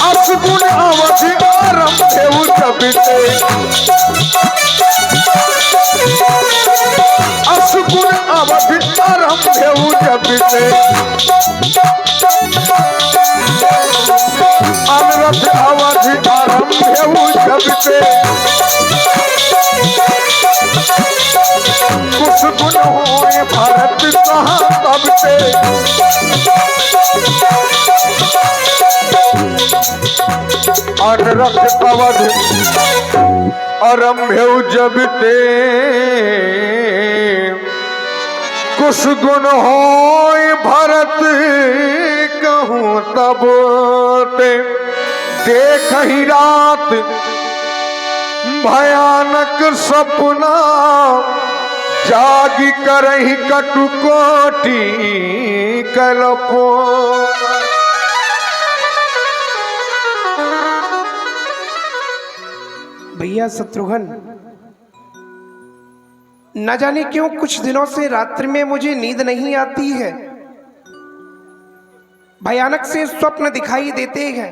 असगुण अवधि आरंभे जबिते असगुण अवधि आरंभे जबिते अनरथ अवधि आरंभे जबिते कुछ गुण होए भारत कहाँ तब से अनरथ अवधि आरंभे जबिते कुछ गुण होए भारत कहूँ तब ते देख ही रात भयानक सपना जागी करही कटुकोटी कलपो। भैया शत्रुघ्न, न जाने क्यों कुछ दिनों से रात्रि में मुझे नींद नहीं आती है। भयानक से स्वप्न दिखाई देते हैं।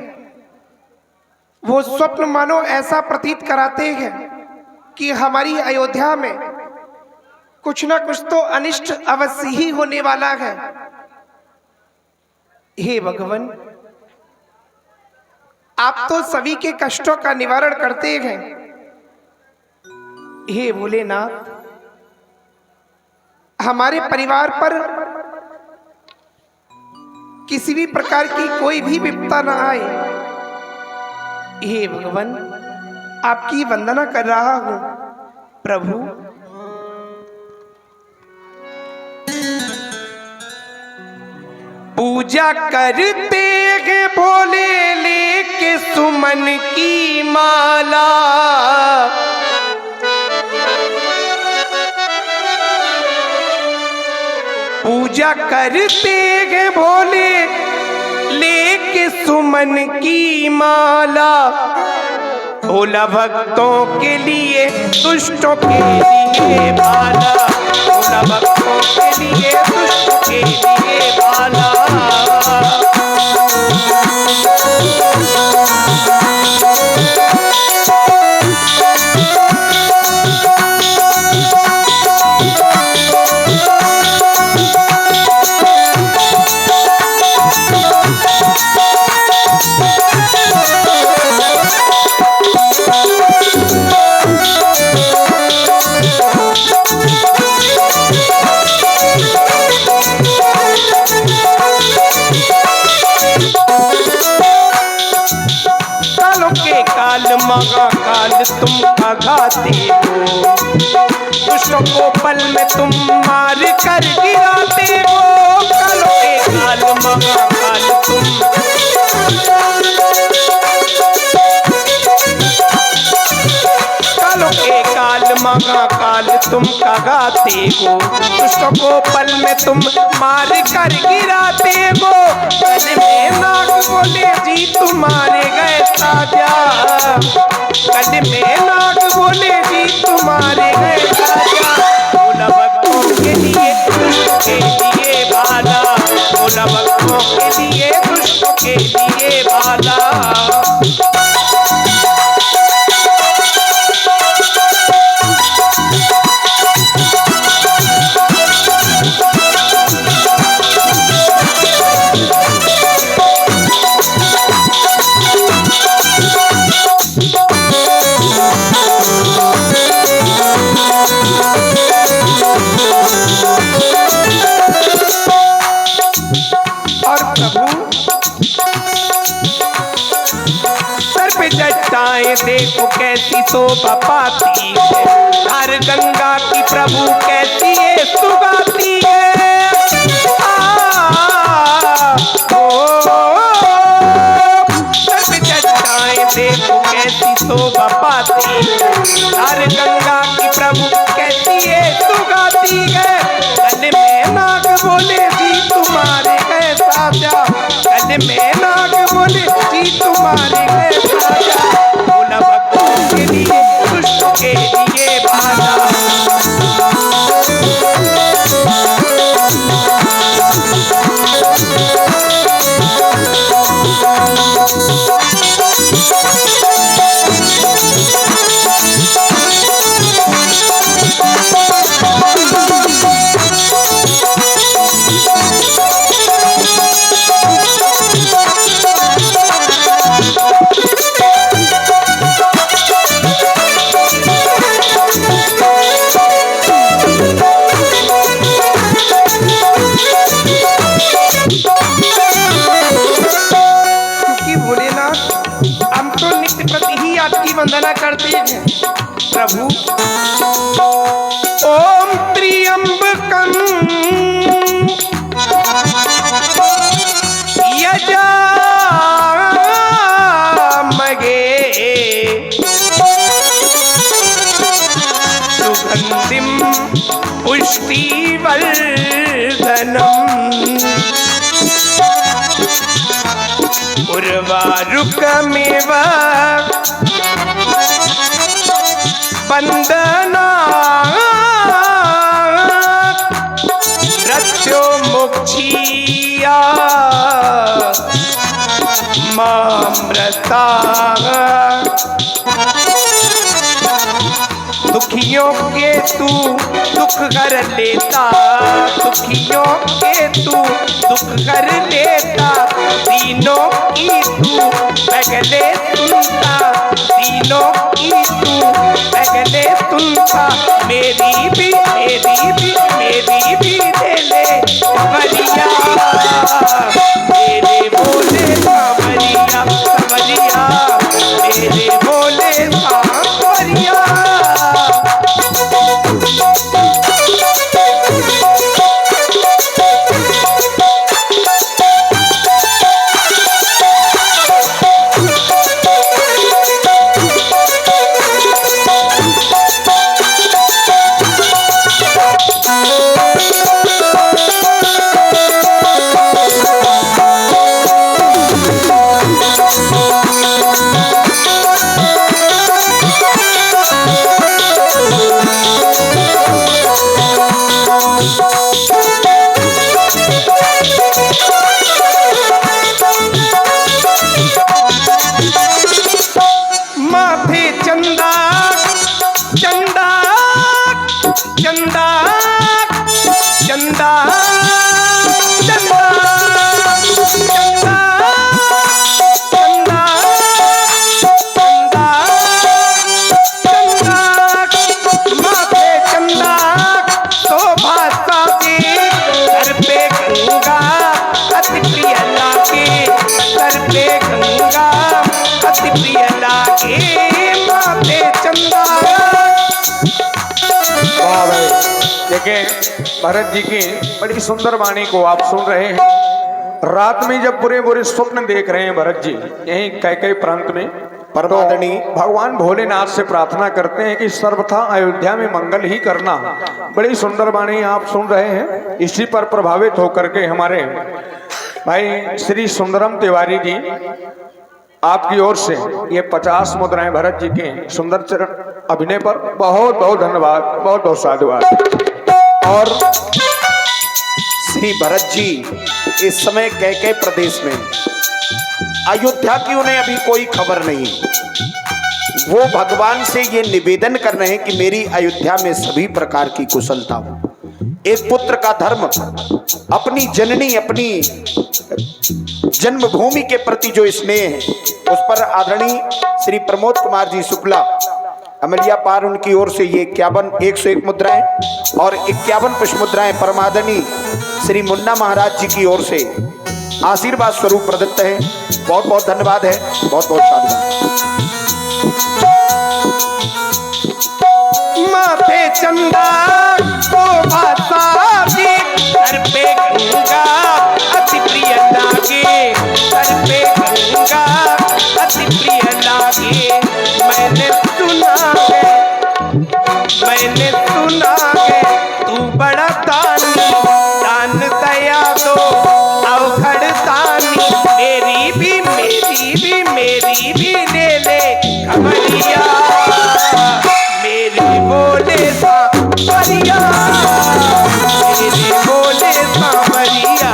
वो स्वप्न मानो ऐसा प्रतीत कराते हैं कि हमारी अयोध्या में कुछ ना कुछ तो अनिष्ट अवश्य ही होने वाला है। हे भगवान, आप तो सभी के कष्टों का निवारण करते हैं। हे भोलेनाथ, हमारे परिवार पर किसी भी प्रकार की कोई भी विपदा न आए। हे भगवान, आपकी वंदना कर रहा हूं प्रभु। पूजा करते हैं भोले लेके सुमन की माला, पूजा करते हैं भोले लेके सुमन की माला। भोला भक्तों के लिए दुष्टों के लिए भाला, भोला भक्तों के लिए दुष्टों के लिए भाला। मगा काल तुम आघाते हो, दुष्टों को पल में तुम मार कर गिराते हो। कालो के काल मगा काल तुम, कालो के काल मगा काल तुम आघाते हो, दुष्टों को पल में तुम मार कर गिराते हो। कल में नाग बोले जी तुम्हारे गए साजा, कल में नाग बोले जी तुम्हारे गए राजा। भोला भक्तों के लिए दुष्टों के लिए भाला, भोला भक्तों के लिए दुष्टों के लिए भाला। देखो कैसी शोभा पाती है, हर गंगा की प्रभु कैसी ये सुगाती है। देखो कैसी शोभा पाती है, हर गंगा की प्रभु कैसी ये सुगाती है। कल में नाग बोले जी तुम्हारे गए साजा, कल में नाग बोले जी तुम्हारे गए साजा। भोला भक्तों के लिए दुष्टों के लिए भाला, वंदना करती है प्रभु। ओम त्र्यंबकं यजामहे सुगंधिं पुष्टिवर्धनम् उर्वारुकमेव बन्धनात् मृत्युमुक्षीया मामृताः। दुखियों के तू दुख कर लेता, दुखियों के तू दुख कर लेता, तीनों की तू पहले सुनता, तीनों की तू पहले सुनता। मेरी भी दे ले खबरिया, मेरे बोले खबरिया खबरिया, मेरे बोले खबरिया। भरत जी की बड़ी सुंदर वाणी को आप सुन रहे हैं। रात में जब बुरे बुरे स्वप्न देख रहे हैं भरत जी यहीं कैकेयी प्रांत में, परमादनी भगवान भोलेनाथ से प्रार्थना करते हैं कि सर्वथा अयोध्या में मंगल ही करना। बड़ी सुंदर वाणी आप सुन रहे हैं। इसी पर प्रभावित होकर के हमारे भाई श्री सुंदरम तिवारी जी आपकी ओर से ये 50 मुद्राएं भरत जी के सुंदर चरण अभिनय पर बहुत बहुत धन्यवाद, बहुत बहुत साधुवाद। और श्री भरत जी इस समय कैकेयी प्रदेश में, अयोध्या की उन्हें अभी कोई खबर नहीं। वो भगवान से ये निवेदन कर रहे हैं कि मेरी अयोध्या में सभी प्रकार की कुशलता हो। एक पुत्र का धर्म, अपनी जननी, अपनी जन्मभूमि के प्रति जो स्नेह है, उस पर आदरणीय श्री प्रमोद कुमार जी शुक्ला अमलिया पार उनकी ओर से ये 101 मुद्राएं और 51 पुष्प मुद्राएं परमादनी श्री मुन्ना महाराज जी की ओर से आशीर्वाद स्वरूप प्रदत्त है। बहुत बहुत धन्यवाद है, बहुत बहुत साधुवाद। माथे चंदा तो भाषा दे, सर पे गंगा अति प्रिय लागे, सर पे गंगा अति प्रिय लागे। मैंने सुना है तू बड़ा दानी, दान दया दो अवघड़ दानी। मेरी भी ले ले खबरिया, मेरी बोले सावरिया, मेरी बोले सावरिया।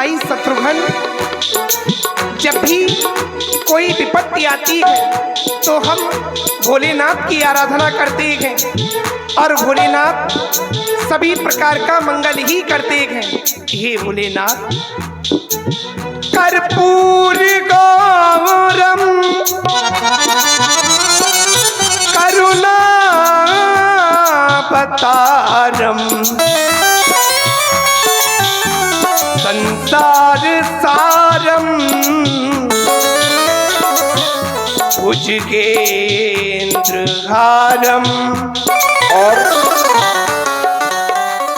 भाई शत्रुघ्न, जब भी कोई विपत्ति आती है तो हम भोलेनाथ की आराधना करते हैं और भोलेनाथ सभी प्रकार का मंगल ही करते हैं। हे भोलेनाथ, कर्पूर गौरम करुणावतारम संसार सारम भुजगेंद्रहारम। और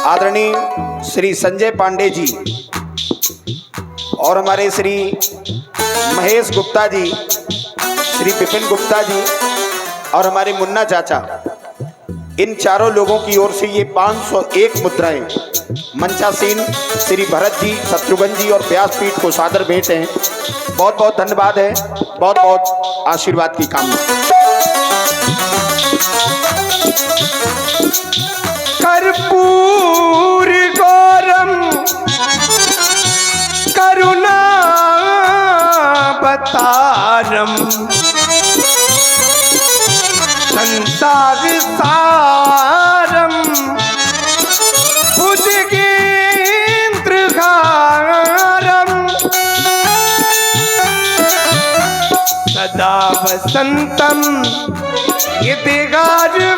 आदरणीय श्री संजय पांडे जी और हमारे श्री महेश गुप्ता जी, श्री विपिन गुप्ता जी और हमारे मुन्ना चाचा, इन चारों लोगों की ओर से ये 501 मुद्राएं मंचासीन श्री भरत जी, शत्रुघ्न जी और व्यासपीठ को सादर भेंट हैं। बहुत बहुत धन्यवाद है, बहुत बहुत आशीर्वाद की कामना। कर्पूर गौरम करुणावतारम संसार सारम भुजगेंद्रहारम सदा वसंतम हृदयारविंदे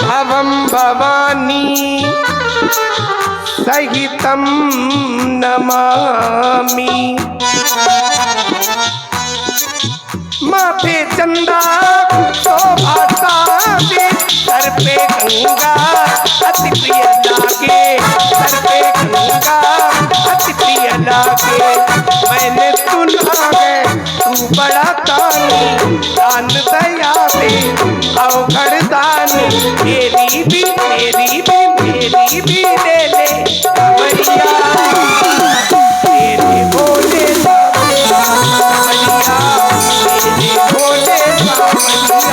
भवं भवानी सहितं नमामि। माथे चंदा शोभाता दे, सर पे गंगा अति प्रिय लागे, सर पे गंगा अति प्रिय लागे। मैंने सुना है तू बड़ा दानी, दान दया दे अवघड़ दानी। मेरी भी ले ले कवरिया, तेरे भोले सावरिया, तेरे भोले सावरिया।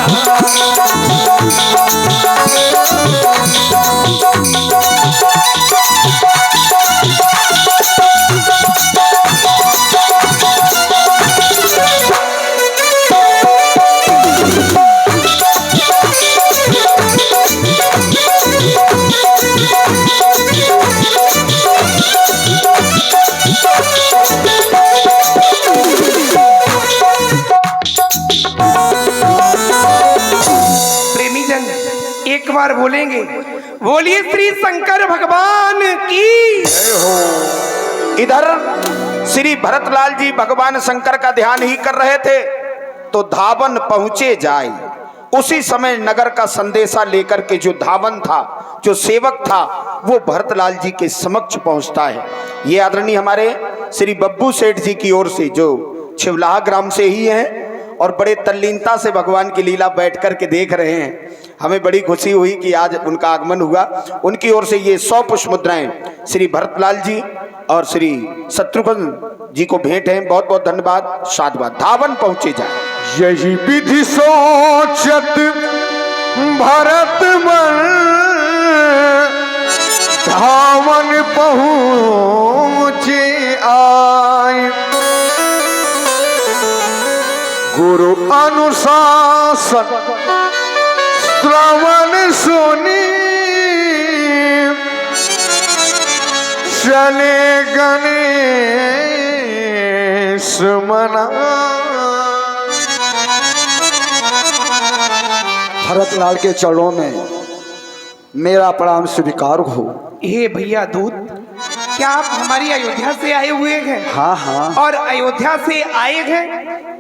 एक बार बोलेंगे, बोलिए श्री शंकर भगवान की जय हो। इधर श्री भरतलाल जी भगवान शंकर का ध्यान ही कर रहे थे तो धावन पहुंचे जाए। उसी समय नगर का संदेशा लेकर के जो धावन था, जो सेवक था, वो भरतलाल जी के समक्ष पहुंचता है। ये आदरणीय हमारे श्री बब्बू सेठ जी की ओर से, जो छिवलाहा ग्राम से ही हैं और बड़े तल्लीनता से भगवान की लीला बैठ कर के देख रहे हैं। हमें बड़ी खुशी हुई कि आज उनका आगमन हुआ। उनकी ओर से ये 100 पुष्प मुद्राएं श्री भरतलाल जी और श्री शत्रुघ्न जी को भेंट हैं। बहुत बहुत धन्यवाद, साधुवाद। धावन पहुंचे जाए। यही विधि सोचत भरत मन, धावन पहुँचे आए। गुरु अनुशासन श्रवण सुनी, चले गणेश मना। भरतलाल के चरणों में मेरा प्रणाम स्वीकार हो। हे भैया दूत, क्या आप हमारी अयोध्या से आए हुए हैं? हाँ हाँ और अयोध्या से आए हैं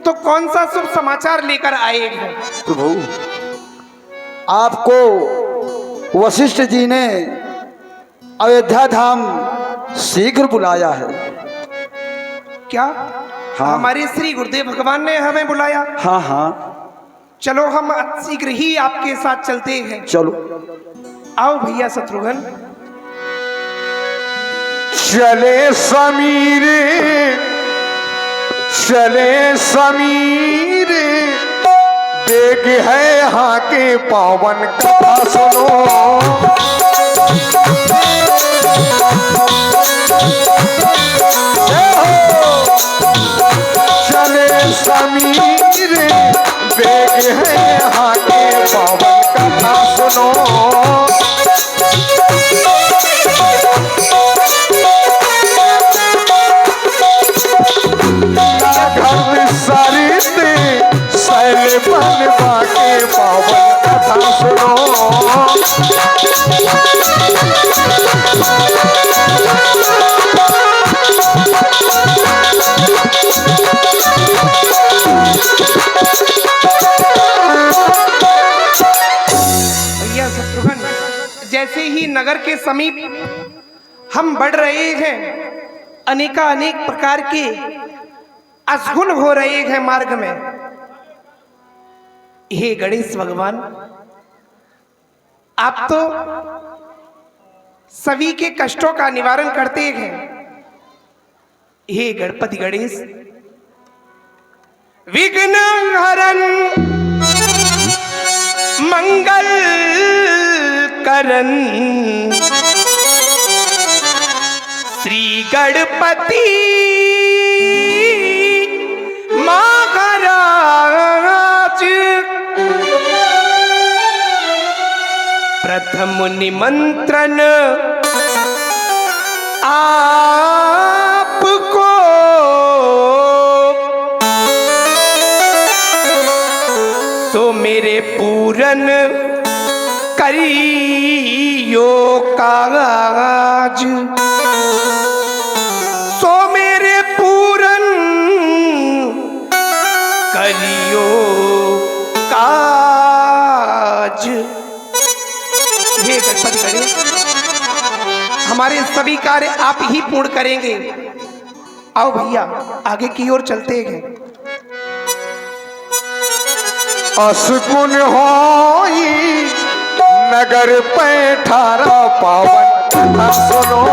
तो कौन सा शुभ समाचार लेकर आए हैं? प्रभु, आपको वशिष्ठ जी ने अयोध्या धाम शीघ्र बुलाया है। क्या? हाँ। हमारे श्री गुरुदेव भगवान ने हमें बुलाया? हाँ हाँ, चलो हम शीघ्र ही आपके साथ चलते हैं। चलो। आओ भैया शत्रुघ्न। चले समीर, बेग है यहाँ के पावन कथा सुनो। चले समीर बेग है यहाँ के पावन कथा सुनो। घर सरित शैल बनवा के पावन कथा सुनो। भैया शत्रुघ्न, जैसे ही नगर के समीप हम बढ़ रहे हैं, अनेक प्रकार के अशुभ हो रहे हैं मार्ग में। हे गणेश भगवान, आप तो सभी के कष्टों का निवारण करते हैं। हे गणपति गणेश, विघ्न हरण मंगल करण श्री गणपति महाराज, प्रथम निमंत्रण आपको, तो मेरे पूरन करियो काज, सो मेरे पूरन करियो काज। हे गणपति गणेश, हमारे सभी कार्य आप ही पूर्ण करेंगे। आओ भैया आगे की ओर चलते हैं। असगुन होई नगर पैठारा पावन कथा सुनो।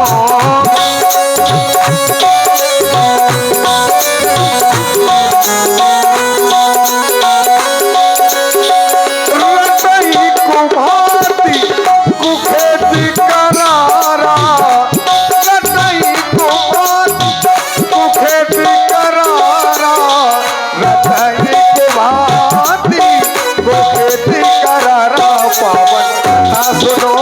रतई कुभाती कुखेती करारा, रतई कुभाती कुखेती करारा, रतई कुभाती कुखेती करारा पावन कथा सुनो।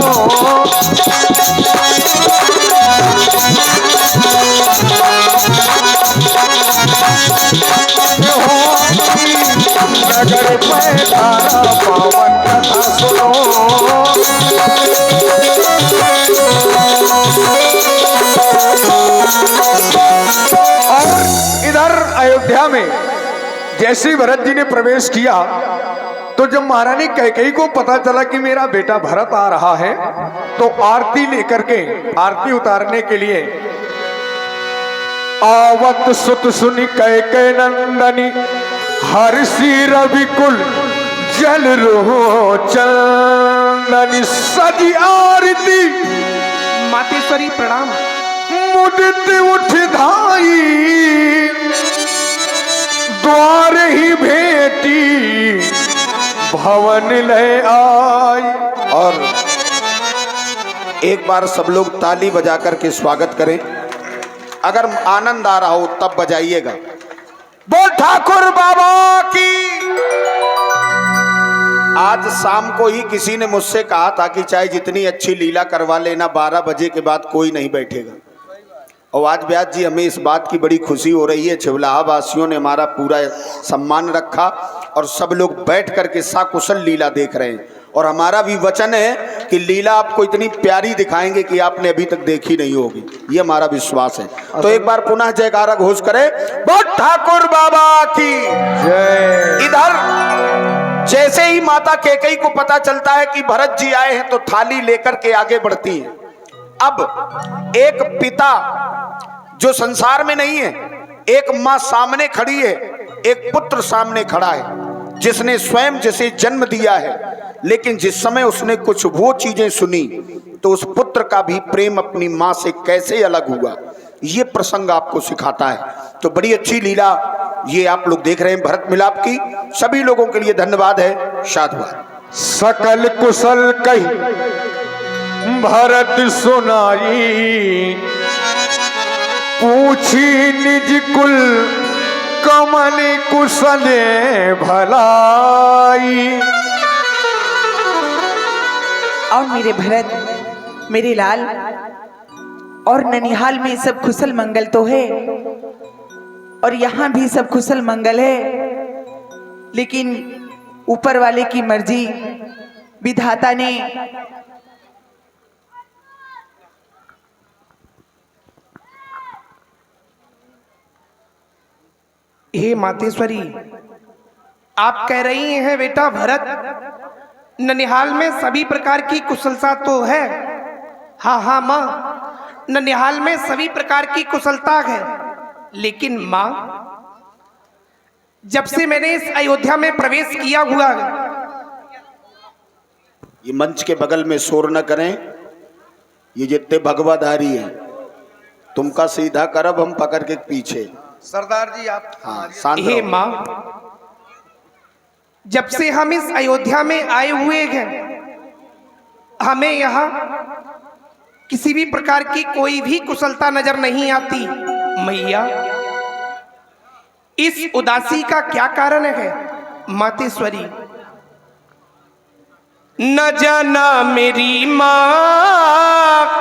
नगर पैठारा पावन कथा सुनो। और इधर अयोध्या में जैसे ही भरत जी ने प्रवेश किया तो जब महारानी कैकेयी को पता चला कि मेरा बेटा भरत आ रहा है, तो आरती लेकर के आरती उतारने के लिए आवत सुत सुनि कैकेयी नंदनी हर्षि रविकुल जल रो चंदनी सजी आरती। मातेश्वरी प्रणाम। मुदित उठ धाई द्वार ही भेटी भवन ले आई। और एक बार सब लोग ताली बजा करके स्वागत करें। अगर आनंद आ रहा हो तब बजाइएगा। बोल ठाकुर बाबा की। आज शाम को ही किसी ने मुझसे कहा था कि चाहे जितनी अच्छी लीला करवा लेना, 12 बजे के बाद कोई नहीं बैठेगा। और आज व्यास जी हमें इस बात की बड़ी खुशी हो रही है, छिवलाहा वासियों ने हमारा पूरा सम्मान रखा और सब लोग बैठ करके साकुशल लीला देख रहे हैं। और हमारा भी वचन है कि लीला आपको इतनी प्यारी दिखाएंगे कि आपने अभी तक देखी नहीं होगी, ये हमारा विश्वास है। तो एक बार पुनः जयकारा घोष करें, बोल ठाकुर बाबा की जय। इधर जैसे ही माता कैकेयी को पता चलता है कि भरत जी आए हैं तो थाली लेकर के आगे बढ़ती है। अब एक पिता जो संसार में नहीं है, एक माँ सामने खड़ी है, एक पुत्र सामने खड़ा है जिसने स्वयं जिसे जन्म दिया है, लेकिन जिस समय उसने कुछ वो चीजें सुनी तो उस पुत्र का भी प्रेम अपनी माँ से कैसे अलग हुआ, ये प्रसंग आपको सिखाता है। तो बड़ी अच्छी लीला ये आप लोग देख रहे हैं भरत मिलाप की। सभी लोगों के लिए धन्यवाद है, साधुवाद। सकल कुशल कही भरत सुनाई पूछी निज कुल कमल कुशले भलाई। और मेरे भरत, मेरे लाल, और ननिहाल में सब कुशल मंगल तो है, और यहाँ भी सब कुशल मंगल है, लेकिन ऊपर वाले की मर्जी, विधाता ने हे मातेश्वरी, आप कह रही हैं बेटा भरत, ननिहाल में सभी प्रकार की कुशलता तो है। हाँ हाँ माँ, ननिहाल में सभी प्रकार की कुशलता है, लेकिन माँ, जब से मैंने इस अयोध्या में प्रवेश किया हुआ है। ये मंच के बगल में शोर न करें, ये जितने भगवाधारी हैं तुमका सीधा करब हम पकड़ के पीछे। सरदार जी आप हाँ शांत हे रहो। माँ, जब से हम इस अयोध्या में आए हुए हैं, हमें यहाँ किसी भी प्रकार की कोई भी कुशलता नजर नहीं आती। मैया, इस उदासी का क्या कारण है मातेश्वरी? न जाना मेरी माँ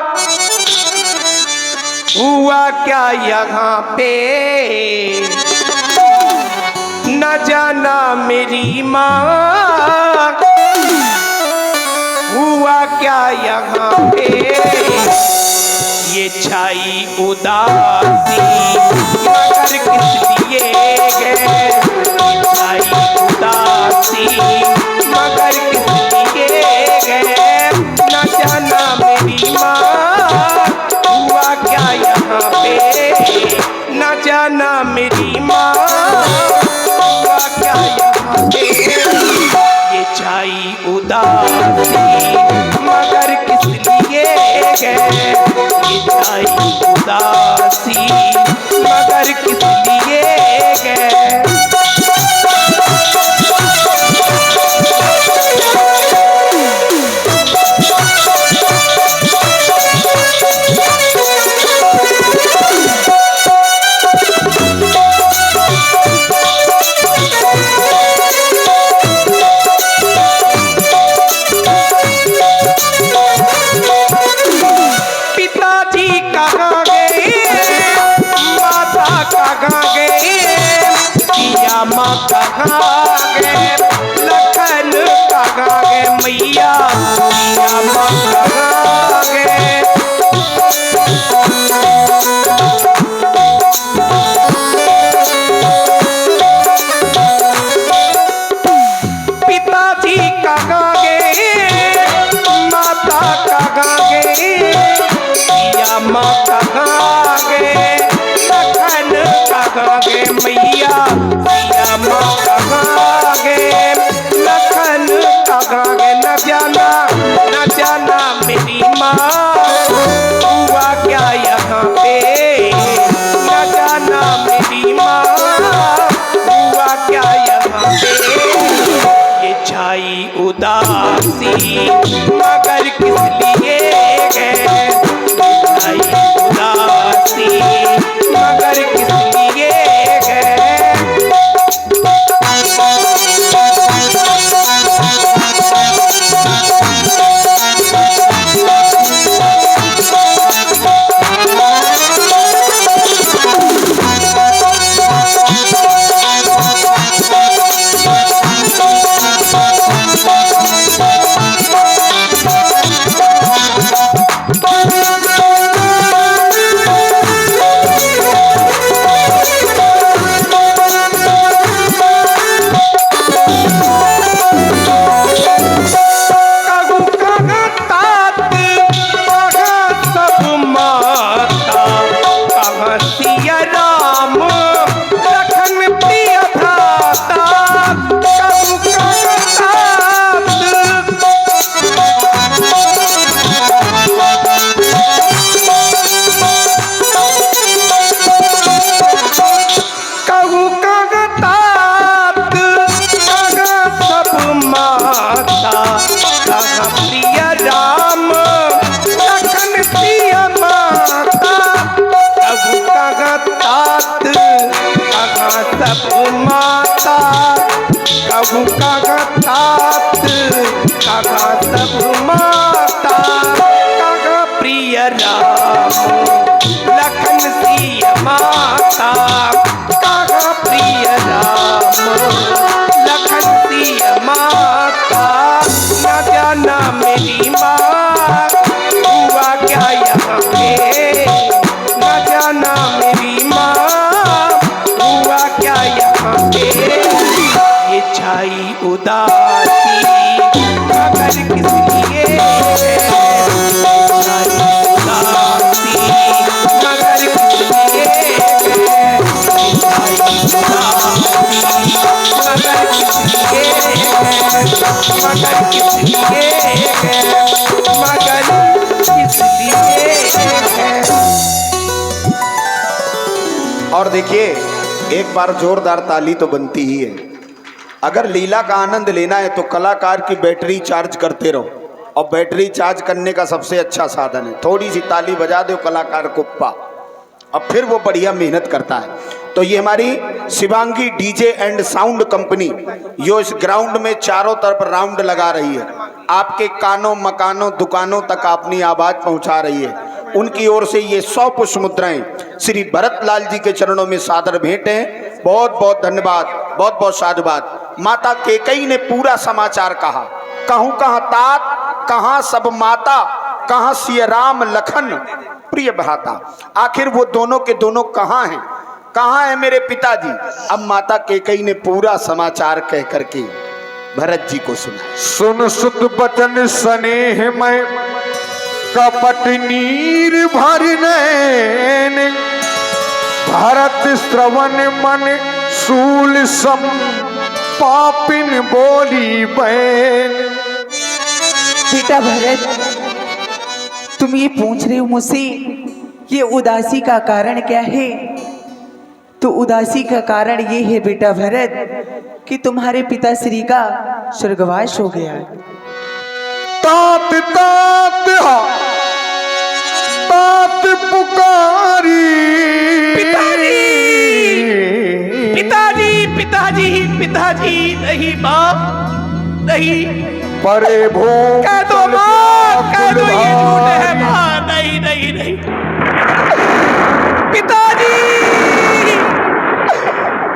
हुआ क्या यहाँ पे, न जाना मेरी माँ हुआ क्या यहाँ पे। ये छाई उदासी मगर किस लिए है, ये छाई उदासी मगर किस लिए है। न जाना मेरी माँ हुआ क्या यहाँ पे, न जाना मेरी माँ हुआ क्या यहाँ पे। ये छाई उदासी मगर किस लिए है, ये छाई उदासी मगर किस लिए है। लखन कहाँ गए मैया, पिया माँ कहाँ गए। पिताजी कहाँ गए, माता कहाँ गए, पिया माँ कहाँ गए। लखन कहाँ गए मैया, पिया माँ कहाँ गए। लखन कहाँ गए, न जाना मेरी माँ हुआ क्या यहाँ पे। न जाना मेरी माँ हुआ क्या यहाँ पे। ये छाई उदासी मगर किस लिए है, ये छाई उदासी मगर किस लिए है। सब माता, कहूँ कागा तात, कागा सब माता, कागा प्रिय राम लखन सिय माता, कागा प्रिय राम लखन सिय माता। न जाना मेरी माँ हुआ क्या यहाँ पे, न जाना मेरी माँ हुआ क्या यहाँ पे। ये छाई उदासी मगर किस लिए, छाई उदासी मगर किस लिए, छाई उदासी मगर किस लिए, मगर किस लिए, मगर किस लिए। और देखिए, एक बार जोरदार ताली तो बनती ही है। अगर लीला का आनंद लेना है तो कलाकार की बैटरी चार्ज करते रहो, और बैटरी चार्ज करने का सबसे अच्छा साधन है थोड़ी सी ताली बजा दो कलाकार को पा, अब फिर वो बढ़िया मेहनत करता है। तो ये हमारी Shivangi DJ and sound company जो इस ग्राउंड में चारों तरफ राउंड लगा रही है, आपके कानों मकानों दुकानों तक अपनी आवाज पहुंचा रही है, उनकी ओर से ये 100 पुष्प मुद्राएं श्री भरत लाल जी के चरणों में सादर भेंट हैं। बहुत बहुत धन्यवाद, बहुत बहुत साधुवाद। माता केकई ने पूरा समाचार कहा, कहूँ कहाँ तात, कहाँ सब माता, कहाँ सिय राम लखन प्रिय भ्राता। आखिर वो दोनों के दोनों कहाँ हैं, कहाँ है मेरे पिताजी। अब माता केकई ने पूरा समाचार कह करके भरत जी को सुना। सुन सुत बचन स्नेह में कपट नीर भर नैन, भरत श्रवण मन सूल सम पापिन बोली बैन। बेटा भरत, तुम ये पूछ रहे हो मुझसे ये उदासी का कारण क्या है? तो उदासी का कारण ये है बेटा भरत कि तुम्हारे पिता श्री का स्वर्गवास हो गया। तात तात तात पुकारी, पिताजी पिताजी पिताजी पिताजी, नहीं माँ नहीं, परे भो कह दो माँ, कह दो ये झूठ है माँ, नहीं नहीं नहीं। पिताजी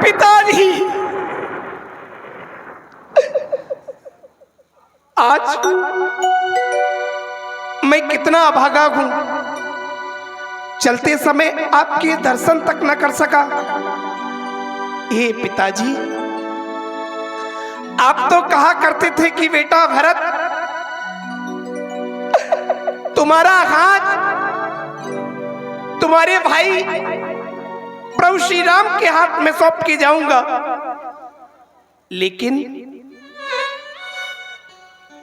पिताजी, आज मैं कितना अभागा हूं, चलते समय आपके दर्शन तक न कर सका। हे पिताजी, आप तो कहा करते थे कि बेटा भरत, तुम्हारा हाथ तुम्हारे भाई प्रभु श्री राम के हाथ में सौंप के जाऊंगा, लेकिन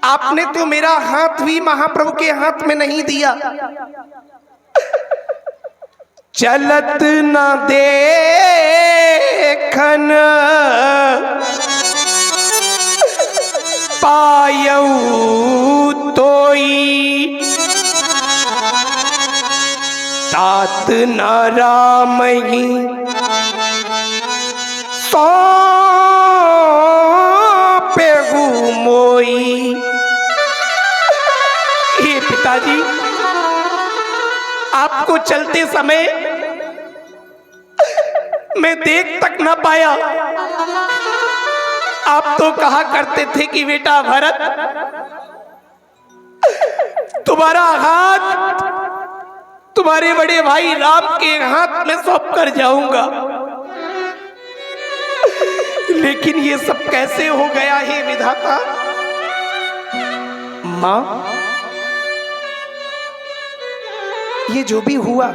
आपने तो मेरा हाथ भी महाप्रभु के हाथ में नहीं दिया। चलत न देखन पायऊ तोई, तात न राम ही सौंपेहु मोई। हे पिताजी, आपको चलते समय मैं देख तक न पाया। आप तो कहा करते थे कि बेटा भरत, तुम्हारा हाथ तुम्हारे बड़े भाई राम के हाथ में सौंप कर जाऊंगा, लेकिन ये सब कैसे हो गया है विधाता। मां, ये जो भी हुआ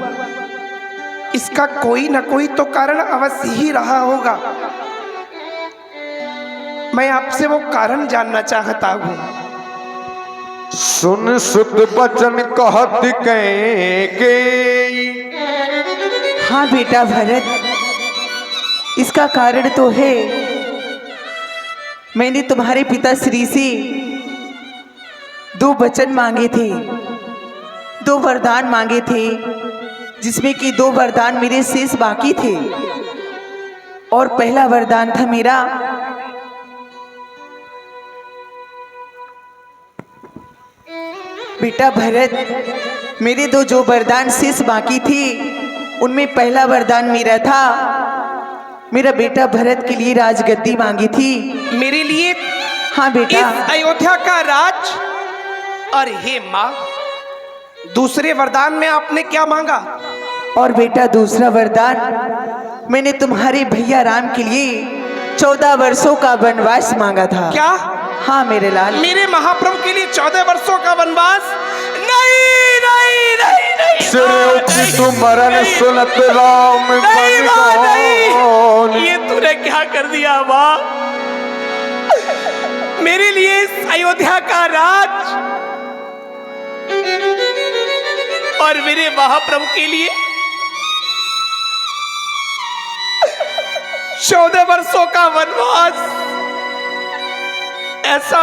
इसका कोई ना कोई तो कारण अवश्य ही रहा होगा। मैं आपसे वो कारण जानना चाहता हूं। सुन सुत बचन कहत के। हाँ बेटा भरत, इसका कारण तो है, मैंने तुम्हारे पिता श्री से 2 वचन मांगे थे, 2 वरदान मांगे थे, जिसमें कि 2 वरदान मेरे शेष बाकी थे। और पहला वरदान था मेरा बेटा भरत। मेरे दो जो वरदान शेष बाकी थी उनमें पहला वरदान मेरा था, मेरा बेटा भरत के लिए राजगद्दी मांगी थी। मेरे लिए हाँ बेटा। इस अयोध्या का राज। और हे माँ, दूसरे वरदान में आपने क्या मांगा? और बेटा दूसरा वरदान मैंने तुम्हारे भैया राम के लिए 14 वर्षों का वनवास मांगा था। क्या? हाँ मेरे लाल। मेरे महाप्रभु के लिए 14 वर्षों का वनवास? नहीं नहीं नहीं नहीं सिर मरण सुनत राम नहीं, माँ, नहीं। ये तूने क्या कर दिया माँ? मेरे लिए इस अयोध्या का राज और मेरे महाप्रभु के लिए 14 वर्षों का वनवास। ऐसा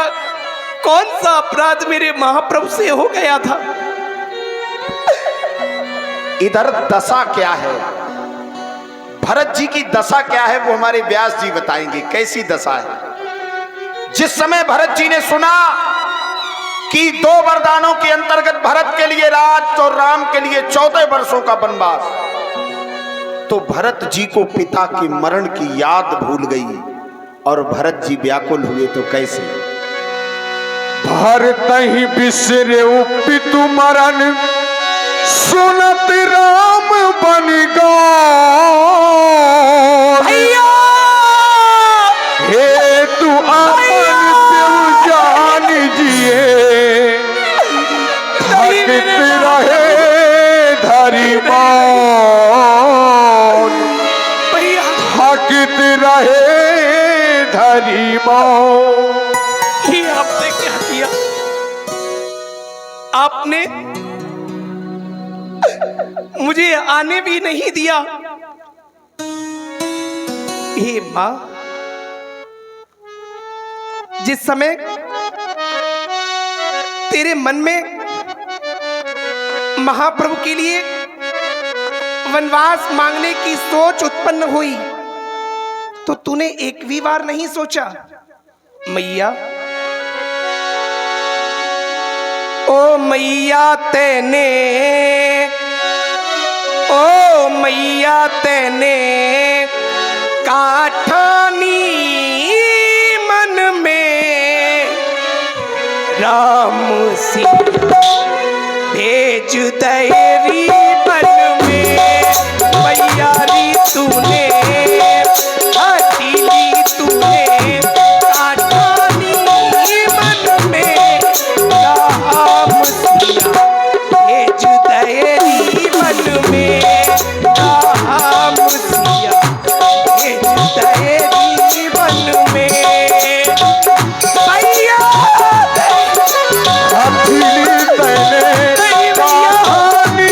कौन सा अपराध मेरे महाप्रभु से हो गया था? इधर दशा क्या है, भरत जी की दशा क्या है, वो हमारे व्यास जी बताएंगे कैसी दशा है। जिस समय भरत जी ने सुना कि 2 वरदानों के अंतर्गत भरत के लिए राज और राम के लिए 14 वर्षों का वनवास, तो भरत जी को पिता के मरण की याद भूल गई और भरत जी व्याकुल हुए। तो कैसे? भरत ही बिसरे पितु मरण सुनत राम बन भैया हे तू अपन देव जान जिए थकित रहे धरी मौन भैया थकित रहे धरी मौन। ये आपने क्या किया? आपने मुझे आने भी नहीं दिया। हे मां, जिस समय तेरे मन में महाप्रभु के लिए वनवास मांगने की सोच उत्पन्न हुई, तो तूने एक भी बार नहीं सोचा मैया, ओ मैया तेने, ओ मैया तेने काठानी मन में राम सीता भेज दयरी बन में। मैया री तूने हथेली तूने काठानी मन में राम सीता भेज दयरी बन में। राम सिया भेज दयरी बन में। भैया हथेली तने कहानी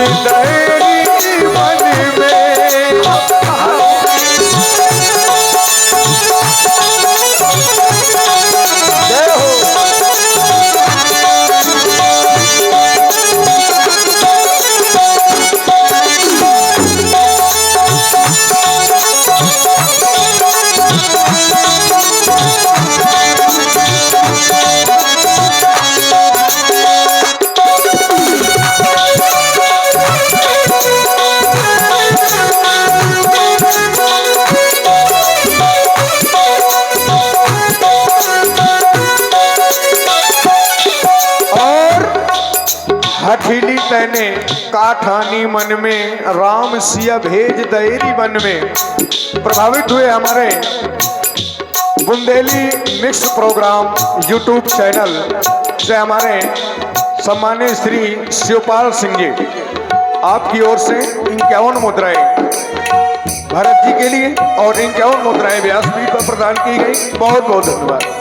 दहरी मन में। जय हो। हठीली तैने काठानी मन में, राम सिया भेज दएरी वन में। प्रभावित हुए हमारे Bundeli mix programme YouTube channel से हमारे सम्मानित श्री शिवपाल सिंह जी, आपकी ओर से 51 मुद्राएं भरत जी के लिए और 51 मुद्राएं व्यासपीठ पर प्रदान की गई। बहुत बहुत धन्यवाद।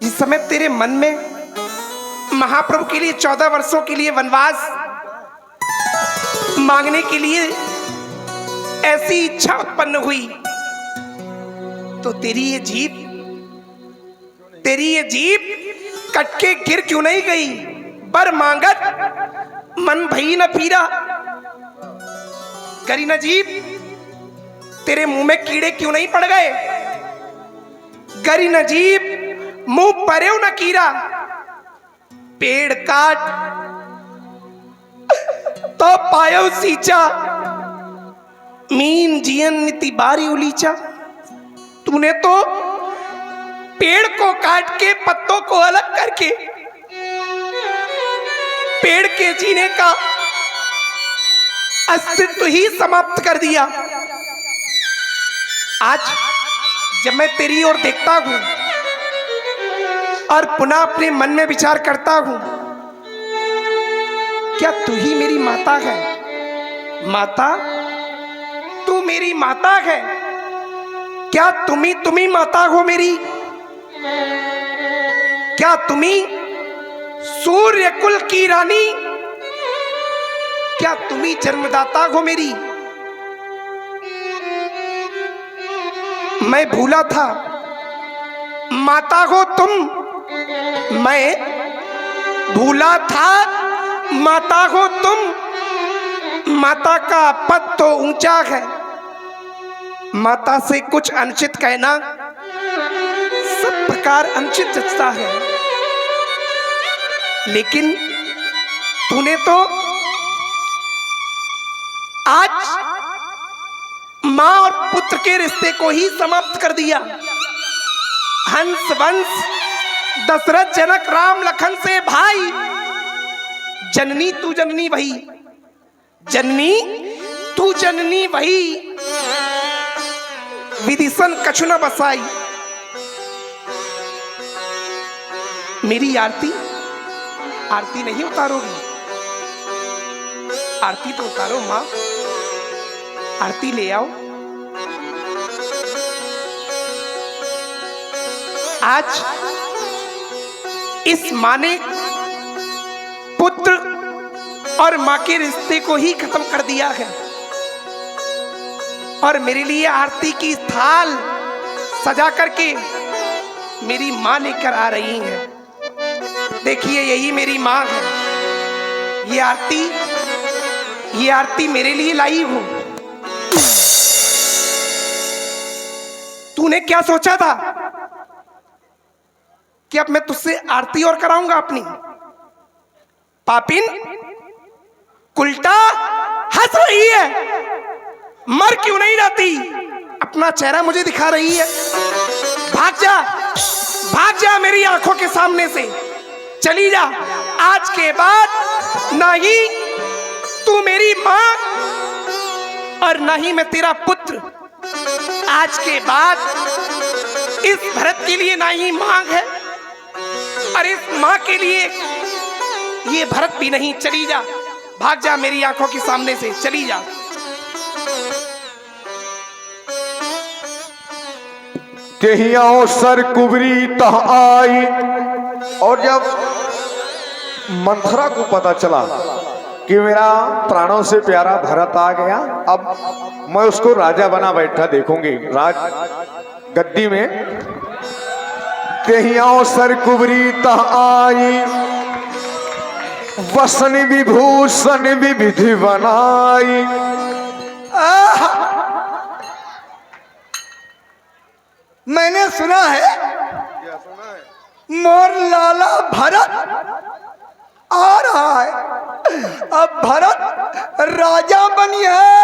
जिस समय तेरे मन में महाप्रभु के लिए 14 वर्षों के लिए वनवास मांगने के लिए ऐसी इच्छा उत्पन्न हुई, तो तेरी ये जीभ कट के गिर क्यों नहीं गई? बर मांगत मन भई न पीरा। करी न जीभ, तेरे मुंह में कीड़े क्यों नहीं पड़ गए? गरी न जीभ, मुंह परेव न कीरा। पेड़ काट तो पायो सींचा, मीन जियन नीति बारी उलीचा। तूने तो पेड़ को काट के पत्तों को अलग करके पेड़ के जीने का अस्तित्व ही समाप्त कर दिया। आज जब मैं तेरी ओर देखता हूं और पुनः अपने मन में विचार करता हूं, क्या तू ही मेरी माता है? माता, तू मेरी माता है? क्या तुम्ही माता हो मेरी? क्या तुम्ही सूर्य कुल की रानी? क्या तुम्ही जन्मदाता हो मेरी? मैं भूला था, माता हो तुम। मैं भूला था, माता हो तुम। माता का पद तो ऊंचा है, माता से कुछ अनुचित कहना सब प्रकार अनुचित जचता है। लेकिन तूने तो आज मां और पुत्र के रिश्ते को ही समाप्त कर दिया। हंस वंश दशरथ जनक राम लखन से भाई, जननी तू जननी वही, जननी तू जननी वही, विदिशन कछु न बसाई। मेरी आरती, आरती नहीं उतारोगी? आरती तो उतारो मां, आरती ले आओ। आज इस मां ने पुत्र और मां के रिश्ते को ही खत्म कर दिया है और मेरे लिए आरती की थाल सजा करके मेरी मां लेकर आ रही है। देखिए, यही मेरी मां है। ये आरती मेरे लिए लाई हूं। तूने क्या सोचा था कि अब मैं तुझसे आरती और कराऊंगा अपनी? पापिन, उल्टा हंस रही है, मर क्यों नहीं जाती? अपना चेहरा मुझे दिखा रही है। भाग जा मेरी आंखों के सामने से, चली जा। आज के बाद ना ही तू मेरी मां और ना ही मैं तेरा पुत्र। आज के बाद इस भरत के लिए ना ही मांग है और इस मां के लिए ये भरत भी नहीं। चली जा, भाग जा मेरी आंखों के सामने से, चली जा। तेहियाओ सर कुबरी तह आई। और जब मंथरा को पता चला कि मेरा प्राणों से प्यारा भरत आ गया, अब मैं उसको राजा बना बैठा देखूंगी राज गद्दी में। तेहियाओ सर कुबरी तह आई, वसन विभूषण विविधि बनाई। मैंने सुना है मोर लाला भरत आ रहा है। अब भरत राजा बनी है।